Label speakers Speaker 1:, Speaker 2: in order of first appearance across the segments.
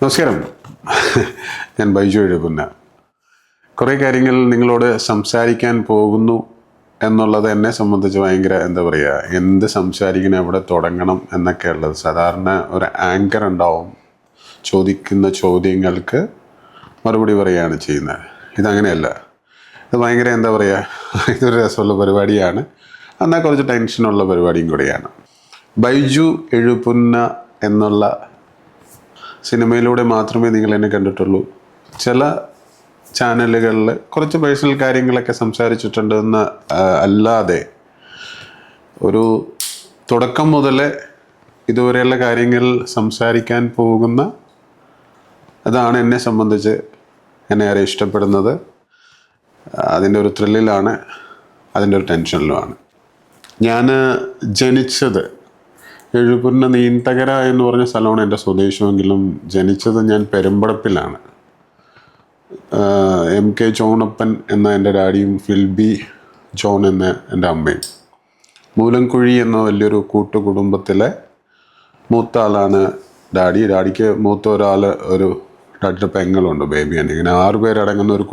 Speaker 1: നമസ്കാരം. ഞാൻ ബൈജു എഴുപുന്ന. കുറേ കാര്യങ്ങൾ നിങ്ങളോട് സംസാരിക്കാൻ പോകുന്നു എന്നുള്ളത് എന്നെ സംബന്ധിച്ച് ഭയങ്കര എന്ത് സംസാരിക്കണം, എവിടെ തുടങ്ങണം എന്നൊക്കെ ഉള്ളത്. സാധാരണ ഒരു ആങ്കർ ഉണ്ടാവും, ചോദിക്കുന്ന ചോദ്യങ്ങൾക്ക് മറുപടി പറയുകയാണ് ചെയ്യുന്നത്. ഇതങ്ങനെയല്ല. ഇത് ഭയങ്കര ഇതൊരു രസമുള്ള പരിപാടിയാണ്, എന്നാൽ കുറച്ച് ടെൻഷനുള്ള പരിപാടിയും കൂടിയാണ്. ബൈജു എഴുപുന്ന എന്നുള്ള സിനിമയിലൂടെ മാത്രമേ നിങ്ങൾ എന്നെ കണ്ടിട്ടുള്ളൂ. ചില ചാനലുകളിൽ കുറച്ച് പേഴ്സണൽ കാര്യങ്ങളൊക്കെ സംസാരിച്ചിട്ടുണ്ടെന്ന് അല്ലാതെ ഒരു തുടക്കം മുതലേ ഇതുവരെയുള്ള കാര്യങ്ങൾ സംസാരിക്കാൻ പോകുന്ന അതാണ് എന്നെ സംബന്ധിച്ച് എന്നെ ഏറെ ഇഷ്ടപ്പെടുന്നത്. അതിൻ്റെ ഒരു ത്രില്ലിലാണ്, അതിൻ്റെ ഒരു ടെൻഷനിലുമാണ്. ഞാൻ ജനിച്ചത് എഴുപുന്ന നീണ്ടകര എന്ന് പറഞ്ഞ സ്ഥലമാണ് എൻ്റെ സ്വദേശമെങ്കിലും ജനിച്ചത് ഞാൻ പെരുമ്പടപ്പിലാണ്. MK ജോണപ്പൻ എന്ന എൻ്റെ ഡാഡിയും ഫിൽബി ജോൺ എന്ന എൻ്റെ അമ്മയും. മൂലംകുഴി എന്ന വലിയൊരു കൂട്ടുകുടുംബത്തിലെ മൂത്ത ആളാണ് ഡാഡി. ഡാഡിക്ക് മൂത്ത ഒരു ഡാഡിയുടെ പെങ്ങളുണ്ട്, ബേബിയാണ്. ഇങ്ങനെ 6 പേരടങ്ങുന്ന ഒരു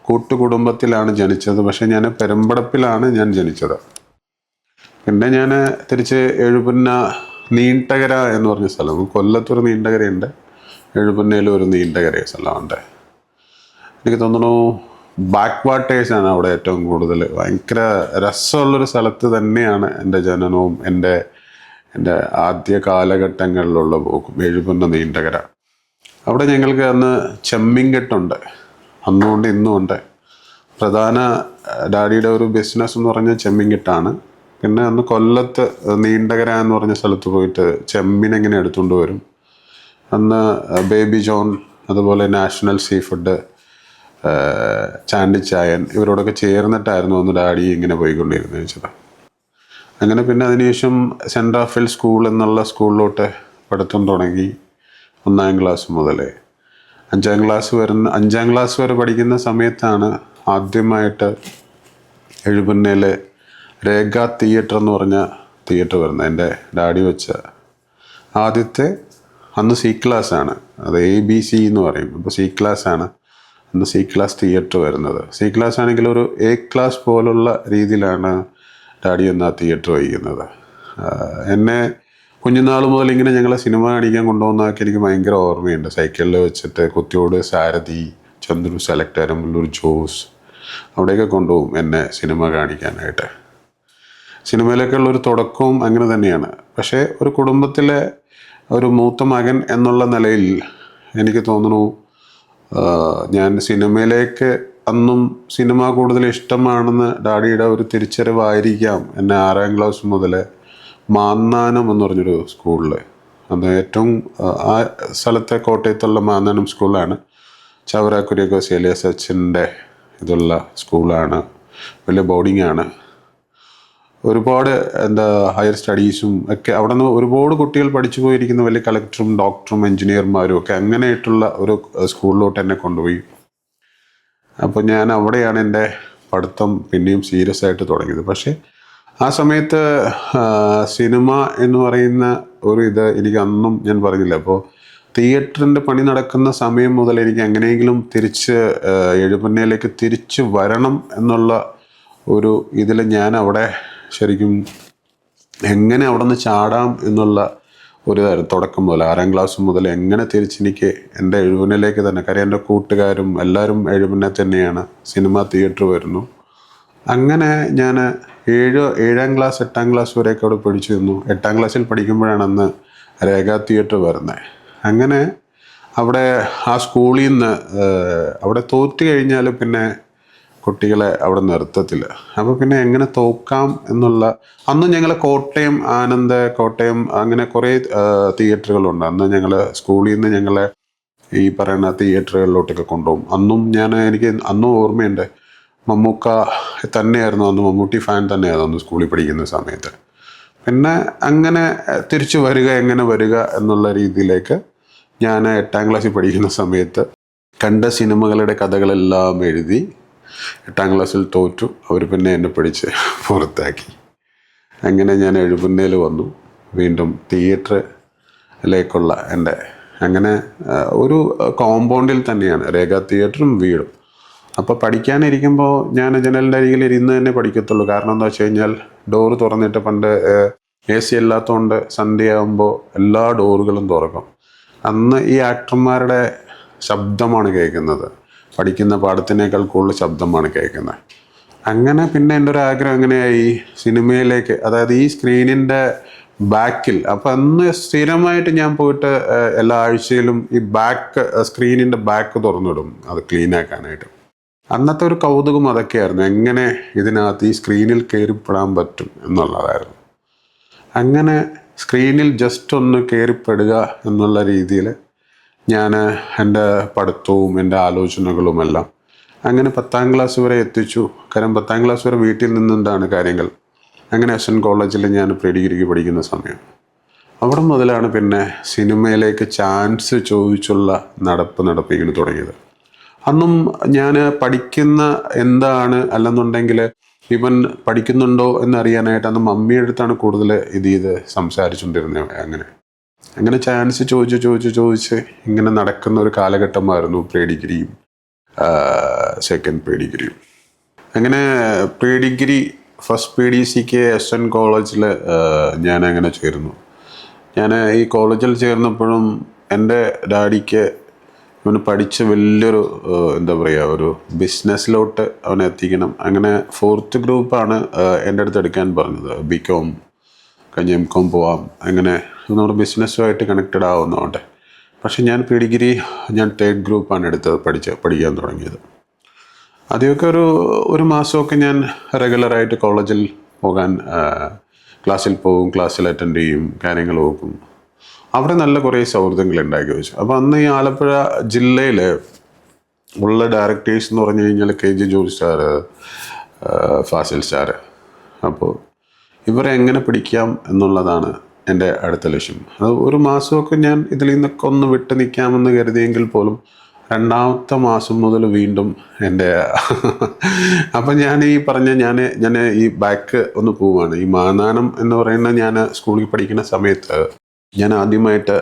Speaker 1: കൂട്ടുകുടുംബത്തിലാണ് ജനിച്ചത്. പക്ഷേ ഞാൻ പെരുമ്പടപ്പിലാണ് ഞാൻ ജനിച്ചത്. പിന്നെ ഞാൻ തിരിച്ച് എഴുപുന്ന നീണ്ടകര എന്ന് പറഞ്ഞ സ്ഥലം, കൊല്ലത്തൊരു നീണ്ടകരയുണ്ട്, എഴുപുന്നയിലും ഒരു നീണ്ടകര സ്ഥലമുണ്ട്. എനിക്ക് തോന്നുന്നു ബാക്ക് വാട്ടേഴ്സാണ് അവിടെ ഏറ്റവും കൂടുതൽ. ഭയങ്കര രസമുള്ളൊരു സ്ഥലത്ത് തന്നെയാണ് എൻ്റെ ജനനവും എൻ്റെ ആദ്യ കാലഘട്ടങ്ങളിലുള്ള പോക്കും. എഴുപുന്ന നീണ്ടകര. അവിടെ ഞങ്ങൾക്ക് അന്ന് ചെമ്മിൻകെട്ടുണ്ട്, അന്നുകൊണ്ട് ഇന്നും ഉണ്ട്. പ്രധാന ഡാഡിയുടെ ഒരു ബിസിനസ് എന്ന് പറഞ്ഞാൽ ചെമ്മിൻകെട്ടാണ്. പിന്നെ അന്ന് കൊല്ലത്ത് നീണ്ടകര എന്ന് പറഞ്ഞ സ്ഥലത്ത് പോയിട്ട് ചെമ്മീനെങ്ങനെ എടുത്തുകൊണ്ട് വരും. അന്ന് ബേബി ജോൺ, അതുപോലെ നാഷണൽ സീ ഫുഡ്, ചാണ്ടിച്ചായൻ, ഇവരോടൊക്കെ ചേർന്നിട്ടായിരുന്നു അന്ന് ഡാഡി ഇങ്ങനെ പോയിക്കൊണ്ടിരുന്നത് വെച്ചത്. അങ്ങനെ പിന്നെ അതിനുശേഷം സെൻറ് റാഫേൽ സ്കൂൾ എന്നുള്ള സ്കൂളിലോട്ട് പഠിത്തം തുടങ്ങി. 1ാം ക്ലാസ് മുതൽ 5ാം ക്ലാസ് വരെ പഠിക്കുന്ന സമയത്താണ് ആദ്യമായിട്ട് എഴുപുന്നയിൽ രേഖ തിയേറ്റർ എന്ന് പറഞ്ഞ തിയേറ്റർ വരുന്നത്. എൻ്റെ ഡാഡി വെച്ച ആദ്യത്തെ, അന്ന് C ക്ലാസ്സാണ്, അത് ABC എന്ന് പറയും. അപ്പോൾ C ക്ലാസ്സാണ് അന്ന് C ക്ലാസ് തിയേറ്റർ വരുന്നത്. C ക്ലാസ് ആണെങ്കിൽ ഒരു A ക്ലാസ് പോലുള്ള രീതിയിലാണ് ഡാഡി എന്ന തിയേറ്റർ വഹിക്കുന്നത്. എന്നെ കുഞ്ഞുനാൾ മുതൽ ഇങ്ങനെ ഞങ്ങളെ സിനിമ കാണിക്കാൻ കൊണ്ടുപോകുന്നതൊക്കെ എനിക്ക് ഭയങ്കര ഓർമ്മയുണ്ട്. സൈക്കിളിൽ വെച്ചിട്ട് കുത്തിയോട് സാരഥി, ചന്ദ്രു സെലക്ട്, അരമ്പല്ലൂർ ജോസ്, അവിടെയൊക്കെ കൊണ്ടുപോകും എന്നെ സിനിമ കാണിക്കാനായിട്ട്. സിനിമയിലൊക്കെ ഉള്ളൊരു തുടക്കവും അങ്ങനെ തന്നെയാണ്. പക്ഷേ ഒരു കുടുംബത്തിലെ ഒരു മൂത്ത മകൻ എന്നുള്ള നിലയിൽ എനിക്ക് തോന്നുന്നു ഞാൻ സിനിമയിലേക്ക് അന്നും സിനിമ കൂടുതൽ ഇഷ്ടമാണെന്ന് ഡാഡിയുടെ ഒരു തിരിച്ചറിവായിരിക്കാം എന്നെ 6ാം ക്ലാസ് മുതൽ മാന്നാനം എന്ന് പറഞ്ഞൊരു സ്കൂളിൽ, അന്ന് ഏറ്റവും ആ സ്ഥലത്തെ കോട്ടയത്തുള്ള മാന്നാനം സ്കൂളാണ്. ചവറ കുര്യാക്കോസ് ഏലിയാസ് അച്ഛൻ്റെ ഇതുള്ള സ്കൂളാണ്. വലിയ ബോർഡിങ്ങാണ്. ഒരുപാട് ഹയർ സ്റ്റഡീസും ഒക്കെ അവിടെ നിന്ന് ഒരുപാട് കുട്ടികൾ പഠിച്ചു പോയിരിക്കുന്ന വലിയ കളക്ടറും ഡോക്ടറും എൻജിനീയർമാരും ഒക്കെ അങ്ങനെയായിട്ടുള്ള ഒരു സ്കൂളിലോട്ട് എന്നെ കൊണ്ടുപോയി. അപ്പോൾ ഞാൻ അവിടെയാണ് എൻ്റെ പഠിത്തം പിന്നെയും സീരിയസ് ആയിട്ട് തുടങ്ങിയത്. പക്ഷേ ആ സമയത്ത് സിനിമ എന്ന് പറയുന്ന ഇത് എനിക്ക് അന്നും ഞാൻ പറഞ്ഞില്ല. അപ്പോൾ തിയേറ്ററിൻ്റെ പണി നടക്കുന്ന സമയം മുതൽ എനിക്ക് എങ്ങനെയെങ്കിലും തിരിച്ച് എഴുപുന്നയിലേക്ക് തിരിച്ച് വരണം എന്നുള്ള ഒരു ഇതിൽ ഞാൻ അവിടെ ശരിക്കും എങ്ങനെ അവിടെ നിന്ന് ചാടാം എന്നുള്ള ഒരു തുടക്കം മുതൽ 6ാം ക്ലാസ് മുതൽ എങ്ങനെ തിരിച്ചെനിക്ക് എൻ്റെ എഴുപുന്നയിലേക്ക് തന്നെ, കാര്യം എൻ്റെ കൂട്ടുകാരും എല്ലാവരും എഴുപുന്ന തന്നെയാണ്, സിനിമ തിയേറ്റർ വരുന്നു. അങ്ങനെ ഞാൻ 7ാം ക്ലാസ് 8ാം ക്ലാസ് വരെയൊക്കെ അവിടെ പഠിച്ചു നിന്നു. 8ാം ക്ലാസ്സിൽ പഠിക്കുമ്പോഴാണ് അന്ന് രേഖ തിയേറ്റർ വരുന്നത്. അങ്ങനെ അവിടെ ആ സ്കൂളിൽ നിന്ന് അവിടെ തോറ്റു കഴിഞ്ഞാൽ പിന്നെ കുട്ടികളെ അവിടെ നിർത്തത്തില്ല. അപ്പോൾ പിന്നെ എങ്ങനെ തോക്കാം എന്നുള്ള, അന്ന് ഞങ്ങൾ കോട്ടയം ആനന്ദ്, കോട്ടയം അങ്ങനെ കുറേ തിയേറ്ററുകളുണ്ട്. അന്ന് ഞങ്ങൾ സ്കൂളിൽ നിന്ന് ഞങ്ങളെ ഈ പറയുന്ന തിയേറ്ററുകളിലോട്ടൊക്കെ കൊണ്ടുപോകും. എനിക്ക് അന്നും ഓർമ്മയുണ്ട്, മമ്മൂക്ക തന്നെയായിരുന്നു അന്ന്, മമ്മൂട്ടി ഫാൻ തന്നെയായിരുന്നു അന്ന് സ്കൂളിൽ പഠിക്കുന്ന സമയത്ത്. പിന്നെ അങ്ങനെ തിരിച്ചു എങ്ങനെ വരിക എന്നുള്ള രീതിയിലേക്ക് ഞാൻ 8ാം ക്ലാസ്സിൽ പഠിക്കുന്ന സമയത്ത് കണ്ട സിനിമകളുടെ കഥകളെല്ലാം എഴുതി. 8ാം ക്ലാസ്സിൽ തോറ്റു. അവർ പിന്നെ എന്നെ പിടിച്ച് പുറത്താക്കി. അങ്ങനെ ഞാൻ എഴുപുന്നയിൽ വന്നു. വീണ്ടും തിയേറ്ററിലേക്കുള്ള എൻ്റെ അങ്ങനെ ഒരു കോമ്പൗണ്ടിൽ തന്നെയാണ് രേഖ തിയേറ്ററും വീടും. അപ്പോൾ പഠിക്കാനിരിക്കുമ്പോൾ ഞാൻ ജനലിൻ്റെ അരികിൽ ഇരുന്ന് തന്നെ പഠിക്കത്തുള്ളൂ. കാരണം എന്താ വെച്ച് കഴിഞ്ഞാൽ ഡോറ് തുറന്നിട്ട് പണ്ട് AC ഇല്ലാത്തതുകൊണ്ട് സന്ധ്യയാകുമ്പോൾ എല്ലാ ഡോറുകളും തുറക്കും. അന്ന് ഈ ആക്ടർമാരുടെ ശബ്ദമാണ് കേൾക്കുന്നത്, പഠിക്കുന്ന പാഠത്തിനേക്കാൾ കൂടുതൽ ശബ്ദമാണ് കേൾക്കുന്നത്. അങ്ങനെ പിന്നെ എൻ്റെ ഒരു ആഗ്രഹം എങ്ങനെയായി സിനിമയിലേക്ക്, അതായത് ഈ സ്ക്രീനിൻ്റെ ബാക്കിൽ. അപ്പം അന്ന് സ്ഥിരമായിട്ട് ഞാൻ പോയിട്ട് എല്ലാ ആഴ്ചയിലും ഈ സ്ക്രീനിൻ്റെ ബാക്ക് തുറന്നിടും അത് ക്ലീൻ ആക്കാനായിട്ട്. അന്നത്തെ ഒരു കൗതുകം അതൊക്കെയായിരുന്നു, എങ്ങനെ ഇതിനകത്ത് ഈ സ്ക്രീനിൽ കയറിപ്പെടാൻ പറ്റും എന്നുള്ളതായിരുന്നു. അങ്ങനെ സ്ക്രീനിൽ ജസ്റ്റ് ഒന്ന് കയറിപ്പെടുക എന്നുള്ള രീതിയിൽ ഞാൻ എൻ്റെ പഠിത്തവും എൻ്റെ ആലോചനകളുമെല്ലാം അങ്ങനെ 10ാം ക്ലാസ് വരെ എത്തിച്ചു. കാരണം 10ാം ക്ലാസ് വരെ വീട്ടിൽ നിന്നുകൊണ്ടാണ് കാര്യങ്ങൾ. അങ്ങനെ SN കോളേജിൽ ഞാൻ പ്രീ ഡിഗ്രിക്ക് പഠിക്കുന്ന സമയം. അവിടെ മുതലാണ് പിന്നെ സിനിമയിലേക്ക് ചാൻസ് ചോദിച്ചുള്ള നടപ്പിങ്ങനെ തുടങ്ങിയത്. അന്നും ഞാൻ പഠിക്കുന്ന എന്താണ് അല്ലെന്നുണ്ടെങ്കിൽ ഇവൻ പഠിക്കുന്നുണ്ടോ എന്നറിയാനായിട്ട് അന്ന് മമ്മിയുടെ അടുത്താണ് കൂടുതൽ ഇത് സംസാരിച്ചുകൊണ്ടിരുന്നത്. അങ്ങനെ ചാൻസ് ചോദിച്ച് ഇങ്ങനെ നടക്കുന്ന ഒരു കാലഘട്ടമായിരുന്നു പ്രീ ഡിഗ്രിയും സെക്കൻഡ് പ്രീ ഡിഗ്രിയും. അങ്ങനെ പ്രീ ഡിഗ്രി ഫസ്റ്റ് PDCക്ക് SN കോളേജിൽ ഞാൻ അങ്ങനെ ചേർന്നു. ഞാൻ ഈ കോളേജിൽ ചേർന്നപ്പോഴും എൻ്റെ ഡാഡിക്ക് ഇവന് പഠിച്ച് വലിയൊരു എന്താ പറയുക, ഒരു ബിസിനസ്സിലോട്ട് അവനെ എത്തിക്കണം. അങ്ങനെ 4th ഗ്രൂപ്പാണ് എൻ്റെ അടുത്ത് എടുക്കാൻ പറഞ്ഞത്. BCom കഴിഞ്ഞ് MCom പോവാം, അങ്ങനെ നമ്മുടെ ബിസിനസ്സുമായിട്ട് കണക്റ്റഡ് ആവുന്നതുകൊണ്ട്. പക്ഷെ ഞാൻ പ്രീ ഡിഗ്രി 3rd ഗ്രൂപ്പാണ് എടുത്തത്, പഠിക്കാൻ തുടങ്ങിയത്. ആദ്യമൊക്കെ ഒരു മാസമൊക്കെ ഞാൻ റെഗുലറായിട്ട് കോളേജിൽ പോകാൻ ക്ലാസ്സിൽ പോകും, ക്ലാസ്സിൽ അറ്റൻഡ് ചെയ്യും, കാര്യങ്ങൾ നോക്കും. അവിടെ നല്ല കുറേ സൗഹൃദങ്ങൾ ഉണ്ടാക്കി വെച്ചു. അപ്പോൾ അന്ന് ഈ ആലപ്പുഴ ജില്ലയിൽ ഉള്ള ഡയറക്ടേഴ്സ് എന്ന് പറഞ്ഞു കഴിഞ്ഞാൽ KG George sir, Fazil sir. അപ്പോൾ ഇവരെ എങ്ങനെ പിടിക്കാം എന്നുള്ളതാണ് എൻ്റെ അടുത്ത ലക്ഷ്യം. അത് ഒരു മാസമൊക്കെ ഞാൻ ഇതിൽ നിന്നൊക്കെ ഒന്ന് വിട്ട് നിൽക്കാമെന്ന് കരുതിയെങ്കിൽ പോലും 2ാമത്തെ മാസം മുതൽ വീണ്ടും എൻ്റെ അപ്പം ഞാൻ ഈ ബാക്ക് ഒന്ന് പോവുകയാണ്. ഈ മാനാനം എന്ന് പറയുന്ന ഞാൻ സ്കൂളിൽ പഠിക്കുന്ന സമയത്ത് ഞാൻ ആദ്യമായിട്ട്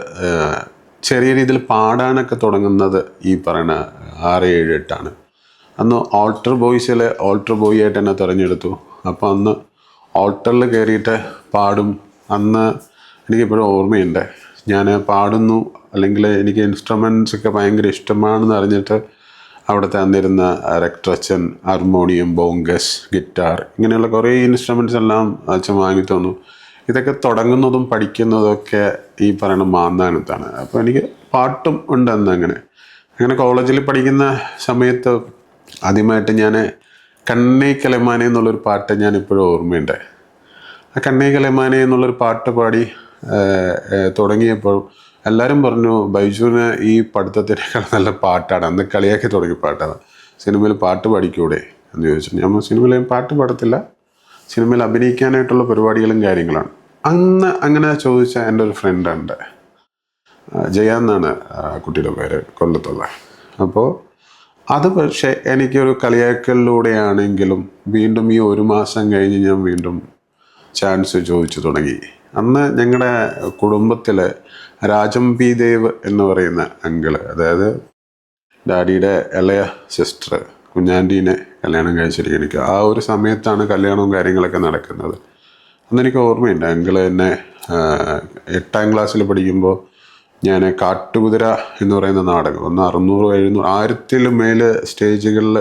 Speaker 1: ചെറിയ രീതിയിൽ പാടാനൊക്കെ തുടങ്ങുന്നത് ഈ പറയുന്ന 6, 7, 8 അന്ന് ഓൾട്ടർ ബോയ് ആയിട്ട് എന്നെ തിരഞ്ഞെടുത്തു. അപ്പോൾ അന്ന് ഓൾട്ടറിൽ കയറിയിട്ട് പാടും. അന്ന് എനിക്കിപ്പോഴും ഓർമ്മയുണ്ട്, ഞാൻ പാടുന്നു, അല്ലെങ്കിൽ എനിക്ക് ഇൻസ്ട്രുമെൻറ്റ്സ് ഒക്കെ ഭയങ്കര ഇഷ്ടമാണെന്ന് അറിഞ്ഞിട്ട് അവിടുത്തെ അന്നിരുന്ന റെക്ട്രച്ചൻ, ഹാർമോണിയം, ബോങ്കസ്, ഗിറ്റാർ, ഇങ്ങനെയുള്ള കുറേ ഇൻസ്ട്രുമെൻറ്റ്സ് എല്ലാം അച്ഛൻ വാങ്ങി തന്നു. ഇതൊക്കെ തുടങ്ങുന്നതും പഠിക്കുന്നതൊക്കെ ഈ പറയുന്ന മാന്നാനത്താണ്. അപ്പോൾ എനിക്ക് പാട്ടും ഉണ്ടെന്ന്. അങ്ങനെ കോളേജിൽ പഠിക്കുന്ന സമയത്ത് ആദ്യമായിട്ട് ഞാൻ കണ്ണേ കലമാനെ എന്നുള്ളൊരു പാട്ട് ഞാൻ ഇപ്പോഴും ഓർമ്മയുണ്ട്. ആ കണ്ണേ കലമാനെ എന്നുള്ളൊരു പാട്ട് പാടി തുടങ്ങിയപ്പോൾ എല്ലാവരും പറഞ്ഞു, ബൈജുവിന് ഈ പഠിത്തത്തിനേക്കാൾ നല്ല പാട്ടാണ്. അന്ന് കളിയാക്കി തുടങ്ങിയ പാട്ടാണ്. സിനിമയിൽ പാട്ട് പാടിക്കൂടെ എന്ന് ചോദിച്ചു. ഞാൻ സിനിമയിൽ പാട്ട് പാടത്തില്ല, സിനിമയിൽ അഭിനയിക്കാനായിട്ടുള്ള പരിപാടികളും കാര്യങ്ങളാണ്. അന്ന് അങ്ങനെ ചോദിച്ച എൻ്റെ ഒരു ഫ്രണ്ടുണ്ട്, ജയ എന്നാണ് കുട്ടിയുടെ പേര്, കൊല്ലത്തുള്ള. അപ്പോൾ അത് പക്ഷേ എനിക്കൊരു കളിയാക്കലിലൂടെയാണെങ്കിലും വീണ്ടും ഈ 1 മാസം കഴിഞ്ഞ് ഞാൻ വീണ്ടും ചാൻസ് ചോദിച്ചു തുടങ്ങി. അന്ന് ഞങ്ങളുടെ കുടുംബത്തിൽ രാജം പി ദേവ് എന്ന് പറയുന്ന അങ്കിള്, അതായത് ഡാഡിയുടെ ഇളയ സിസ്റ്റർ കുഞ്ഞാൻറ്റീനെ കല്യാണം കഴിച്ചിരിക്കും. എനിക്ക് ആ ഒരു സമയത്താണ് കല്യാണവും കാര്യങ്ങളൊക്കെ നടക്കുന്നത്. അന്നെനിക്ക് ഓർമ്മയുണ്ട്, അങ്കിള് എന്നെ 8ാം ക്ലാസ്സിൽ പഠിക്കുമ്പോൾ ഞാൻ കാട്ടുകുതിര എന്ന് പറയുന്ന നാടകം, 600, 700, 1000-ലും മേല് സ്റ്റേജുകളിൽ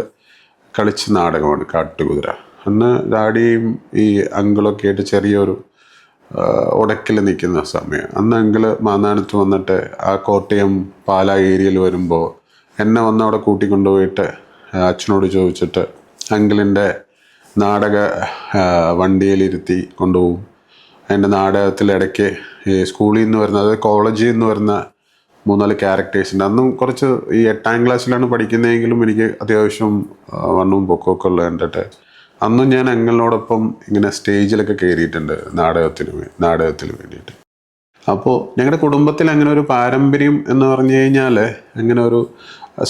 Speaker 1: കളിച്ച നാടകമാണ് കാട്ടുകുതിര. അന്ന് ഡാഡിയും ഈ അങ്കിളൊക്കെ ആയിട്ട് ചെറിയൊരു ഉടക്കിൽ നിൽക്കുന്ന സമയം. അന്ന് അങ്കിള് മാന്നാനത്ത് വന്നിട്ട് ആ കോട്ടയം പാലാ ഏരിയയിൽ വരുമ്പോൾ എന്നെ വന്ന് അവിടെ കൂട്ടിക്കൊണ്ടുപോയിട്ട് അച്ഛനോട് ചോദിച്ചിട്ട് അങ്കിളിൻ്റെ നാടക വണ്ടിയിലിരുത്തി കൊണ്ടുപോകും. അതിൻ്റെ നാടകത്തിലിടയ്ക്ക് ഈ സ്കൂളിൽ നിന്ന് വരുന്ന, അതായത് കോളേജിൽ നിന്ന് വരുന്ന 3-4 ക്യാരക്ടേഴ്സുണ്ട്. അന്നും കുറച്ച് ഈ 8ാം ക്ലാസ്സിലാണ് പഠിക്കുന്നതെങ്കിലും എനിക്ക് അത്യാവശ്യം വണ്ണവും പൊക്കമൊക്കെ ഉള്ള കണ്ടിട്ട് അന്നും ഞാൻ അങ്കിളിനോടൊപ്പം ഇങ്ങനെ സ്റ്റേജിലൊക്കെ കയറിയിട്ടുണ്ട് നാടകത്തിന് വേണ്ടിയിട്ട്. അപ്പോൾ ഞങ്ങളുടെ കുടുംബത്തിൽ അങ്ങനെ ഒരു പാരമ്പര്യം എന്ന് പറഞ്ഞു കഴിഞ്ഞാൽ അങ്ങനെ ഒരു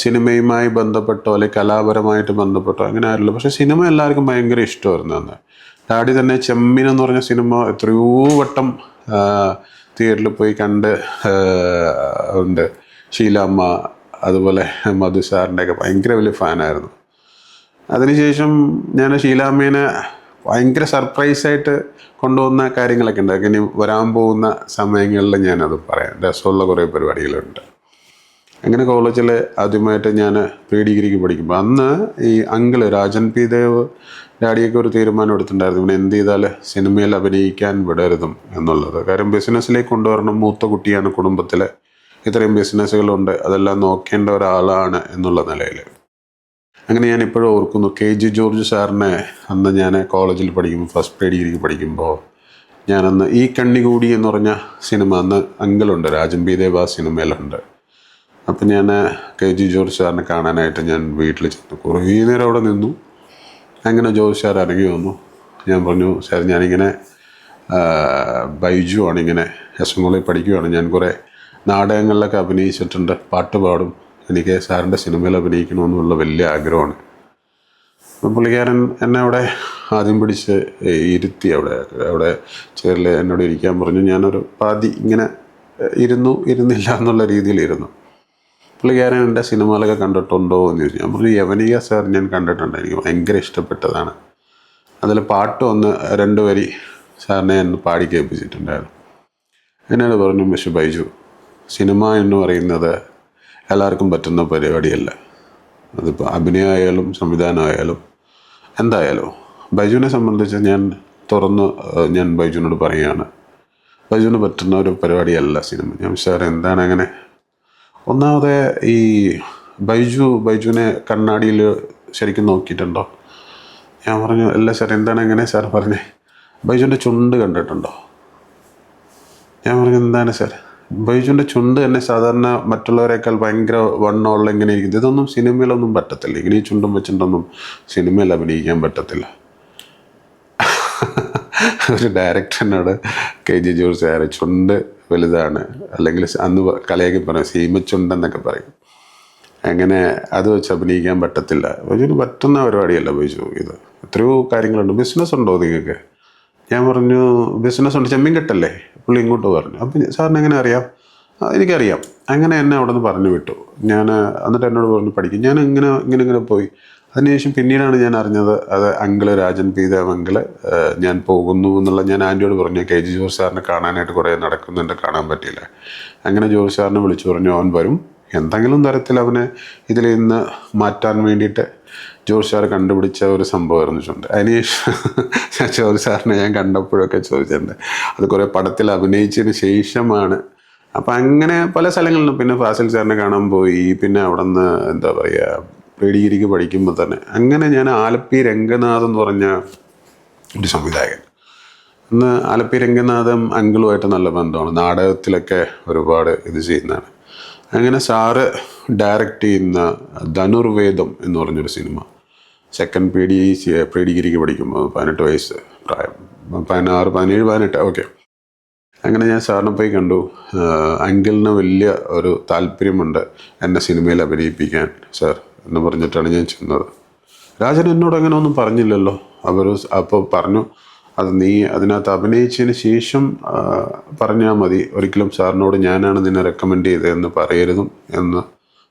Speaker 1: സിനിമയുമായി ബന്ധപ്പെട്ടോ അല്ലെങ്കിൽ കലാപരമായിട്ട് ബന്ധപ്പെട്ടോ അങ്ങനെ ആരുമില്ല. പക്ഷേ സിനിമ എല്ലാവർക്കും ഭയങ്കര ഇഷ്ടമായിരുന്നു. അന്ന് ഡാഡി തന്നെ ചെമ്മീൻ എന്ന് പറഞ്ഞ സിനിമ എത്രയോ വട്ടം തിയേറ്ററിൽ പോയി കണ്ട് ഉണ്ട്. ഷീലാമ്മ അതുപോലെ മധു സാറിൻ്റെയൊക്കെ ഭയങ്കര വലിയ ഫാനായിരുന്നു. അതിനുശേഷം ഞാൻ ഷീലാമ്മേനെ ഭയങ്കര സർപ്രൈസായിട്ട് കൊണ്ടുവന്ന കാര്യങ്ങളൊക്കെ ഉണ്ട്. ഇനി വരാൻ പോകുന്ന സമയങ്ങളിൽ ഞാനത് പറയാം. രസമുള്ള കുറേ പരിപാടികളുണ്ട്. അങ്ങനെ കോളേജിൽ ആദ്യമായിട്ട് ഞാൻ പ്രീ ഡിഗ്രിക്ക് പഠിക്കുമ്പോൾ അന്ന് ഈ അങ്കിള് രാജൻ പി ദേവ് ഡാഡിയൊക്കെ ഒരു തീരുമാനം എടുത്തിട്ടുണ്ടായിരുന്നു, ഇവനെ എന്ത് ചെയ്താൽ സിനിമയിൽ അഭിനയിക്കാൻ വിടരുതും എന്നുള്ളത്. കാര്യം ബിസിനസ്സിലേക്ക് കൊണ്ടുവരണം, മൂത്ത കുട്ടിയാണ് കുടുംബത്തിൽ, ഇത്രയും ബിസിനസ്സുകളുണ്ട്, അതെല്ലാം നോക്കേണ്ട ഒരാളാണ് എന്നുള്ള നിലയിൽ. അങ്ങനെ ഞാൻ ഇപ്പോഴും ഓർക്കുന്നു, KG ജോർജ് സാറിനെ അന്ന് ഞാൻ കോളേജിൽ പഠിക്കുമ്പോൾ ഫസ്റ്റ് പ്രീ ഡിഗ്രിക്ക് പഠിക്കുമ്പോൾ ഞാനന്ന് ഈ കണ്ണികൂടി എന്ന് പറഞ്ഞ സിനിമ, അന്ന് അങ്കിളുണ്ട് രാജൻ പി ദേവ് ആ സിനിമയിലുണ്ട്. അപ്പം ഞാൻ KG ജോർജ് സാറിനെ കാണാനായിട്ട് ഞാൻ വീട്ടിൽ ചെന്നു. കുറേ നേരം അവിടെ നിന്നു. അങ്ങനെ ജോർജ് സാർ ഇറങ്ങി വന്നു. ഞാൻ പറഞ്ഞു, സാർ ഞാനിങ്ങനെ ബൈജു ആണ്, ഇങ്ങനെ SM കോളേജിൽ പഠിക്കുകയാണ്, ഞാൻ കുറേ നാടകങ്ങളിലൊക്കെ അഭിനയിച്ചിട്ടുണ്ട്, പാട്ട് പാടും, എനിക്ക് സാറിൻ്റെ സിനിമയിൽ അഭിനയിക്കണമെന്നുള്ള വലിയ ആഗ്രഹമാണ്. അപ്പം പുള്ളിക്കാരൻ എന്നെ അവിടെ ആദ്യം പിടിച്ച് ഇരുത്തി. അവിടെ ചെയറിൽ എന്നോട് ഇരിക്കാൻ പറഞ്ഞു. ഞാനൊരു പാതി ഇങ്ങനെ ഇരുന്നില്ല എന്നുള്ള രീതിയിലിരുന്നു. പുള്ളിക്കാരൻ എൻ്റെ സിനിമകളൊക്കെ കണ്ടിട്ടുണ്ടോ എന്ന് ചോദിച്ചു. ഞാൻ പറഞ്ഞു, യവനിക സാർ ഞാൻ കണ്ടിട്ടുണ്ട്, എനിക്ക് ഭയങ്കര ഇഷ്ടപ്പെട്ടതാണ്. അതിൽ പാട്ട് 1-2 വരി സാറിനെ ഞാൻ പാടി കേൾപ്പിച്ചിട്ടുണ്ടായിരുന്നു. എന്നോട് പറഞ്ഞു, മിസ്റ്റർ ബൈജു, സിനിമ എന്ന് പറയുന്നത് എല്ലാവർക്കും പറ്റുന്ന പരിപാടിയല്ല. അതിപ്പോൾ അഭിനയമായാലും സംവിധാനമായാലും എന്തായാലും ബൈജുവിനെ സംബന്ധിച്ച് ഞാൻ ബൈജുവിനോട് പറയുകയാണ്, ബൈജുവിന് പറ്റുന്ന ഒരു പരിപാടിയല്ല സിനിമ. ഞാൻ സാർ എന്താണ് അങ്ങനെ? ഒന്നാമത് ഈ ബൈജുവിനെ കണ്ണാടിയിൽ ശരിക്കും നോക്കിയിട്ടുണ്ടോ? ഞാൻ പറഞ്ഞു, അല്ല സാർ. എന്താണ് അങ്ങനെ? സാർ പറഞ്ഞേ, ബൈജുവിൻ്റെ ചുണ്ട് കണ്ടിട്ടുണ്ടോ? ഞാൻ പറഞ്ഞു, എന്താണ് സാർ? ബൈജുവിൻ്റെ ചുണ്ട് തന്നെ സാധാരണ മറ്റുള്ളവരെക്കാൾ ഭയങ്കര വണ്ണമുള്ള ഇങ്ങനെ ഇരിക്കുന്നത്, ഇതൊന്നും സിനിമയിലൊന്നും പറ്റത്തില്ല, ഇങ്ങനെ ഈ ചുണ്ടും വെച്ചിട്ടൊന്നും സിനിമയിൽ അഭിനയിക്കാൻ പറ്റത്തില്ല. ഒരു ഡയറക്ടറിനോട് KG ജോർജ് സാറ് ചുണ്ട് വലുതാണ്, അല്ലെങ്കിൽ അന്ന് കളിയാക്കി പറയും സീമച്ചുണ്ടെന്നൊക്കെ പറയും, അങ്ങനെ അത് വെച്ച് അഭിനയിക്കാൻ പറ്റത്തില്ല. ബൈജുവിന് പറ്റുന്ന പരിപാടിയല്ല ബൈജു ഇത്. എത്രയോ കാര്യങ്ങളുണ്ട്. ബിസിനസ് ഉണ്ടോ നിങ്ങൾക്ക്? ഞാൻ പറഞ്ഞു, ബിസിനസ് ഉണ്ട്, ചെമ്മീൻകെട്ടല്ലേ? പുള്ളി ഇങ്ങോട്ട് പറഞ്ഞു. അപ്പം സാറിന് എങ്ങനെ അറിയാം? എനിക്കറിയാം. അങ്ങനെ എന്നെ അവിടെ നിന്ന് പറഞ്ഞു വിട്ടു. എന്നിട്ട് എന്നോട് പറഞ്ഞു പഠിക്കും. ഞാൻ ഇങ്ങനെ പോയി. അതിനുശേഷം പിന്നീടാണ് ഞാൻ അറിഞ്ഞത്, അത് uncle Rajan P Dev uncle ഞാൻ പോകുന്നു എന്നുള്ള. ഞാൻ ആൻറ്റിയോട് പറഞ്ഞു, KG ജോർജ് സാറിനെ കാണാനായിട്ട് കുറേ നടക്കുന്നുണ്ട്, കാണാൻ പറ്റിയില്ല. അങ്ങനെ ജോർജ് സാറിനെ വിളിച്ചു പറഞ്ഞു, അവൻ വരും, എന്തെങ്കിലും തരത്തിൽ അവനെ ഇതിൽ നിന്ന് മാറ്റാൻ വേണ്ടിയിട്ട് ജോർജ് സാർ കണ്ടുപിടിച്ച ഒരു സംഭവമായിരുന്നു ചുണ്ട്. അതിനുശേഷം ജോർജ് സാറിനെ ഞാൻ കണ്ടപ്പോഴൊക്കെ ചോദിച്ചിട്ടുണ്ട്, അത് കുറേ പടത്തിൽ അഭിനയിച്ചതിന് ശേഷമാണ്. അപ്പം അങ്ങനെ പല സ്ഥലങ്ങളിലും. പിന്നെ ഫാസിൽ സാറിനെ കാണാൻ പോയി. പിന്നെ അവിടെ നിന്ന് എന്താ പറയുക, പ്രീ ഡിഗ്രിക്ക് പഠിക്കുമ്പോൾ തന്നെ അങ്ങനെ ഞാൻ ആലപ്പി രംഗനാഥ് എന്ന് പറഞ്ഞ ഒരു സംവിധായകൻ, അന്ന് ആലപ്പി രംഗനാഥം അങ്കിളുമായിട്ട് നല്ല ബന്ധമാണ്, നാടകത്തിലൊക്കെ ഒരുപാട് ഇത് ചെയ്യുന്നതാണ്. അങ്ങനെ സാറ് ഡയറക്റ്റ് ചെയ്യുന്ന ധനുർവേദം എന്ന് പറഞ്ഞൊരു സിനിമ, സെക്കൻഡ് പ്രീ ഡിഗ്രിക്ക് പഠിക്കുമ്പോൾ 18 വയസ്സ് പ്രായം, 16, 17, 18, ഓക്കെ. അങ്ങനെ ഞാൻ സാറിനെ പോയി കണ്ടു. അങ്കിളിന് വലിയ ഒരു താല്പര്യമുണ്ട് എന്നെ സിനിമയിൽ അഭിനയിപ്പിക്കാൻ സാർ എന്ന് പറഞ്ഞിട്ടാണ് ഞാൻ ചെന്നത്. രാജൻ എന്നോട് അങ്ങനെ ഒന്നും പറഞ്ഞില്ലല്ലോ. അപ്പോൾ പറഞ്ഞു, അത് നീ അതിനകത്ത് അഭിനയിച്ചതിന് ശേഷം പറഞ്ഞാൽ മതി, ഒരിക്കലും സാറിനോട് ഞാനാണ് നിന്നെ റെക്കമെൻഡ് ചെയ്തതെന്ന് പറയരുതും എന്ന്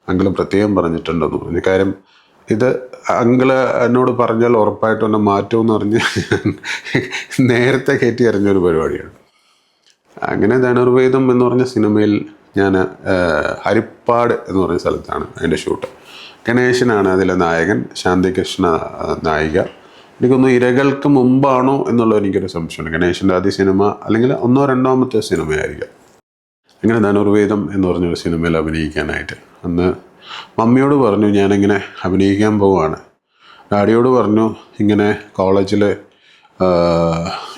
Speaker 1: അങ്കിള് പ്രത്യേകം പറഞ്ഞിട്ടുണ്ടെന്നു. ഈ കാര്യം ഇത് അങ്കിള് എന്നോട് പറഞ്ഞാൽ ഉറപ്പായിട്ടും എന്നെ മാറ്റുമെന്ന് പറഞ്ഞ് നേരത്തെ കയറ്റി അറിഞ്ഞൊരു പരിപാടിയാണ്. അങ്ങനെ ധനുർവേദം എന്ന് പറഞ്ഞ സിനിമയിൽ ഞാൻ ഹരിപ്പാട് എന്ന് പറഞ്ഞ സ്ഥലത്താണ് അതിൻ്റെ ഷൂട്ട്. ഗണേശനാണ് അതിലെ നായകൻ, ശാന്തികൃഷ്ണ നായിക. എനിക്കൊന്ന് ഇരകൾക്ക് മുമ്പാണോ എന്നുള്ള എനിക്കൊരു സംശയമുണ്ട്. ഗണേശൻ്റെ ആദ്യ സിനിമ അല്ലെങ്കിൽ 1-ഓ 2-മത്തെ സിനിമയായിരിക്കാം. അങ്ങനെ ധനുർവേദം എന്ന് പറഞ്ഞൊരു സിനിമയിൽ അഭിനയിക്കാനായിട്ട് അന്ന് മമ്മിയോട് പറഞ്ഞു, ഞാനിങ്ങനെ അഭിനയിക്കാൻ പോവുകയാണ്. ഡാഡിയോട് പറഞ്ഞു, ഇങ്ങനെ കോളേജിൽ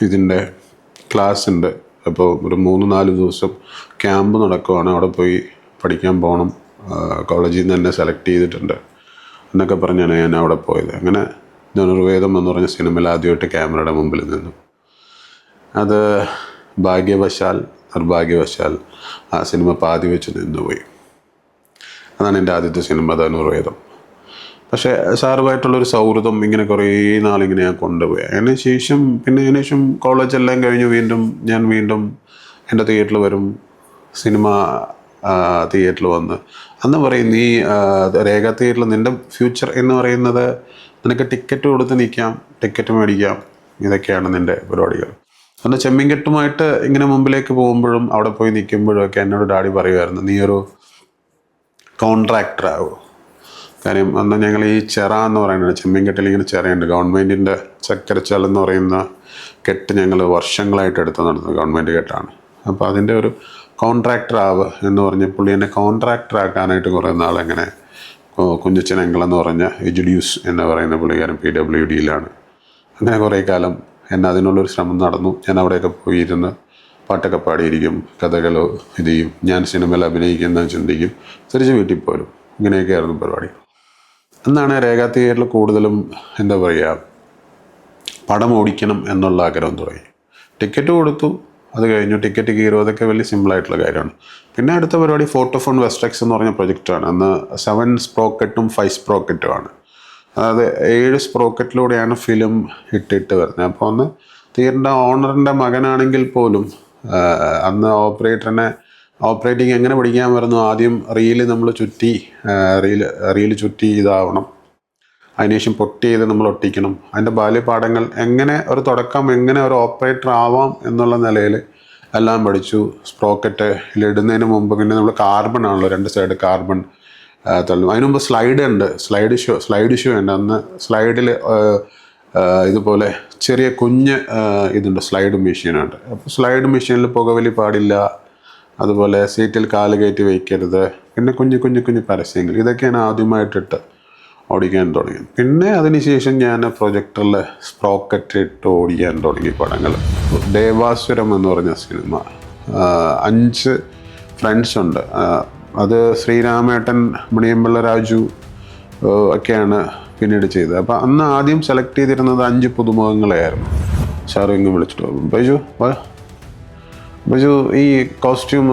Speaker 1: ഇതിൻ്റെ ക്ലാസ് ഉണ്ട്, അപ്പോൾ ഒരു 3-4 ദിവസം ക്യാമ്പ് നടക്കുവാണ്, അവിടെ പോയി പഠിക്കാൻ പോകണം, കോളേജിൽ നിന്ന് എന്നെ സെലക്ട് ചെയ്തിട്ടുണ്ട് എന്നൊക്കെ പറഞ്ഞാണ് ഞാൻ അവിടെ പോയത്. അങ്ങനെ ധനുർവേദം എന്ന് പറഞ്ഞ സിനിമയിൽ ആദ്യമായിട്ട് ക്യാമറയുടെ മുമ്പിൽ നിന്നു. അത് നിർഭാഗ്യവശാൽ ആ സിനിമ പാതി വെച്ച് നിന്നുപോയി. അതാണ് എൻ്റെ ആദ്യത്തെ സിനിമ ധനുർവേദം. പക്ഷേ സാറുമായിട്ടുള്ളൊരു സൗഹൃദം ഇങ്ങനെ കുറേ നാളിങ്ങനെ ഞാൻ കൊണ്ടുപോയി. അതിനുശേഷം കോളേജെല്ലാം കഴിഞ്ഞ് ഞാൻ വീണ്ടും എൻ്റെ തിയേറ്ററിൽ വരും, സിനിമ തിയേറ്ററിൽ വന്ന് അന്ന് പറയും നീ രേഖ തിയേറ്ററിൽ നിൻ്റെ ഫ്യൂച്ചർ എന്ന് പറയുന്നത് നിനക്ക് ടിക്കറ്റ് കൊടുത്ത് നിൽക്കാം, ടിക്കറ്റ് മേടിക്കാം, ഇതൊക്കെയാണ് നിൻ്റെ പരിപാടികൾ. അന്ന് ചെമ്മീൻകെട്ടുമായിട്ട് ഇങ്ങനെ മുമ്പിലേക്ക് പോകുമ്പോഴും അവിടെ പോയി നിൽക്കുമ്പോഴും ഒക്കെ എന്നോട് ഡാഡി പറയുമായിരുന്നു, നീ ഒരു കോൺട്രാക്ടർ ആകുമോ. കാര്യം അന്ന് ഞങ്ങൾ ഈ ചിറ എന്ന് പറയുന്നത് ചെമ്മീൻകെട്ടിൽ ഇങ്ങനെ ചിറയുണ്ട്, ഗവൺമെൻറ്റിൻ്റെ ചക്കരച്ചാൽ എന്ന് പറയുന്ന കെട്ട് ഞങ്ങൾ വർഷങ്ങളായിട്ട് എടുത്ത് നടന്നത് ഗവൺമെൻറ് കെട്ടാണ്. അപ്പോൾ അതിൻ്റെ ഒരു കോൺട്രാക്ടർ ആവ് എന്ന് പറഞ്ഞ് പുള്ളി എന്നെ കോൺട്രാക്ടർ ആക്കാനായിട്ട് കുറേ നാളെങ്ങനെ കുഞ്ഞച്ചനെങ്കിളെന്ന് പറഞ്ഞ എജുഡ്യൂസ് എന്ന് പറയുന്ന പുള്ളിക്കാരൻ PWDയിലാണ്. അങ്ങനെ കുറേ കാലം എന്നെ അതിനുള്ളൊരു ശ്രമം നടന്നു. ഞാൻ അവിടെയൊക്കെ പോയിരുന്ന് പാട്ടൊക്കെ പാടിയിരിക്കും, കഥകളോ ഇത് ചെയ്യും, ഞാൻ സിനിമയിൽ അഭിനയിക്കുന്ന ചിന്തിക്കും, തിരിച്ച് വീട്ടിൽ പോരും. ഇങ്ങനെയൊക്കെയായിരുന്നു പരിപാടി. അന്നാണ് രേഖ തിയേറ്ററിൽ കൂടുതലും എന്താ പറയുക പടം ഓടിക്കണം എന്നുള്ള ആഗ്രഹം തുടങ്ങി. ടിക്കറ്റ് കൊടുത്തു, അത് കഴിഞ്ഞു, ടിക്കറ്റ് കീറും, അതൊക്കെ വലിയ സിമ്പിളായിട്ടുള്ള കാര്യമാണ്. പിന്നെ അടുത്ത പരിപാടി ഫോട്ടോഫോൺ വെസ്റ്റെക്സ് എന്ന് പറഞ്ഞ പ്രൊജക്റ്റാണ്. അന്ന് 7 സ്പ്രോക്കറ്റും 5 സ്പ്രോക്കറ്റുമാണ്. അതായത് 7 സ്പ്രോക്കറ്റിലൂടെയാണ് ഫിലിം ഇട്ടിട്ട് വരുന്നത്. അപ്പോൾ അന്ന് തിയേറ്ററിൻ്റെ ഓണറിൻ്റെ മകനാണെങ്കിൽ പോലും അന്ന് ഓപ്പറേറ്റിംഗ് എങ്ങനെ പഠിക്കാൻ വരുന്നു, ആദ്യം റീല് നമ്മൾ ചുറ്റി റീല് ചുറ്റി ഇതാവണം, അതിനുശേഷം പൊട്ടി ചെയ്ത് നമ്മൾ ഒട്ടിക്കണം. അതിൻ്റെ ബാല്യപാഠങ്ങൾ എങ്ങനെ ഒരു തുടക്കം, എങ്ങനെ ഒരു ഓപ്പറേറ്റർ ആവാം എന്നുള്ള നിലയിൽ എല്ലാം പഠിച്ചു. സ്പ്രോക്കറ്റിലിടുന്നതിന് മുമ്പ് പിന്നെ നമ്മൾ കാർബൺ ആണല്ലോ, 2 സൈഡ് കാർബൺ തള്ളും. അതിന് മുമ്പ് സ്ലൈഡ് ഉണ്ട്, സ്ലൈഡ് ഷോ ഉണ്ട്. അന്ന് സ്ലൈഡിൽ ഇതുപോലെ ചെറിയ കുഞ്ഞ് ഇതുണ്ട്, സ്ലൈഡ് മെഷീനുണ്ട്. അപ്പോൾ സ്ലൈഡ് മെഷീനിൽ പുകവലി പാടില്ല, അതുപോലെ സീറ്റിൽ കാല് കയറ്റി വയ്ക്കരുത്, പിന്നെ കുഞ്ഞു പരസ്യങ്ങൾ, ഇതൊക്കെയാണ് ആദ്യമായിട്ടിട്ട് ഓടിക്കാൻ തുടങ്ങി. പിന്നെ അതിനുശേഷം ഞാൻ പ്രൊജക്ടറിൽ സ്പ്രോക്കറ്റ് ഇട്ട് ഓടിക്കാൻ തുടങ്ങി പടങ്ങൾ. ദേവാസുരം എന്ന് പറഞ്ഞ സിനിമ 5 ഫ്രണ്ട്സ് ഉണ്ട്. അത് ശ്രീരാമേട്ടൻ, മണിയമ്പിള്ള രാജു ഒക്കെയാണ് പിന്നീട് ചെയ്തത്. അപ്പോൾ അന്ന് ആദ്യം സെലക്ട് ചെയ്തിരുന്നത് 5 പുതുമുഖങ്ങളെയായിരുന്നു. സാറ് ഇങ്ങ് വിളിച്ചിട്ട് ബൈജു ഈ കോസ്റ്റ്യൂം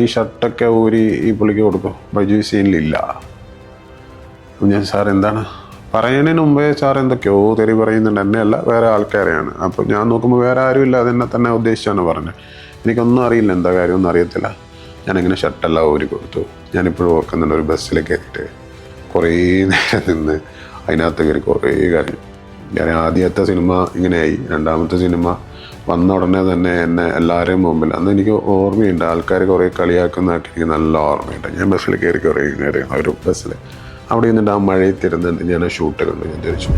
Speaker 1: ഈ ഷർട്ടൊക്കെ ഊരി ഈ പുള്ളിക്ക് കൊടുക്കും, ബൈജു ഈ സീനിലില്ല. ഞാൻ സാർ എന്താണ് പറയുന്നതിന് മുമ്പേ സാർ എന്തൊക്കെയോ തെറി പറയുന്നുണ്ട്, എന്നെയല്ല വേറെ ആൾക്കാരെയാണ്. അപ്പോൾ ഞാൻ നോക്കുമ്പോൾ വേറെ ആരുമില്ല, അതെന്നെ തന്നെ ഉദ്ദേശിച്ചാണ് പറഞ്ഞത്. എനിക്കൊന്നും അറിയില്ല, എന്താ കാര്യമൊന്നും അറിയത്തില്ല. ഞാനിങ്ങനെ ഷർട്ടെല്ലാം ഊരി കൊടുത്തു. ഞാനിപ്പോഴും ഓർക്കുന്നുണ്ട്, ഒരു ബസ്സിൽ കയറിയിട്ട് കുറേ നേരം നിന്ന് അതിനകത്ത് കയറി കുറേ കാര്യം. ഞാൻ ആദ്യത്തെ സിനിമ ഇങ്ങനെയായി, രണ്ടാമത്തെ സിനിമ വന്ന ഉടനെ തന്നെ എന്നെ എല്ലാവരെയും മുമ്പിൽ, അന്ന് എനിക്ക് ഓർമ്മയുണ്ട്, ആൾക്കാർ കുറേ കളിയാക്കുന്നതൊക്കെ എനിക്ക് നല്ല ഓർമ്മയുണ്ട്. ഞാൻ ബസ്സിൽ കയറി കുറേ നേരം ഒരു ബസ്സിൽ അവിടെ നിന്നിട്ട് ആ മഴയത്തിരുന്നുണ്ട് ഞാൻ ഷൂട്ട് കണ്ടു. ഞാൻ തിരിച്ചു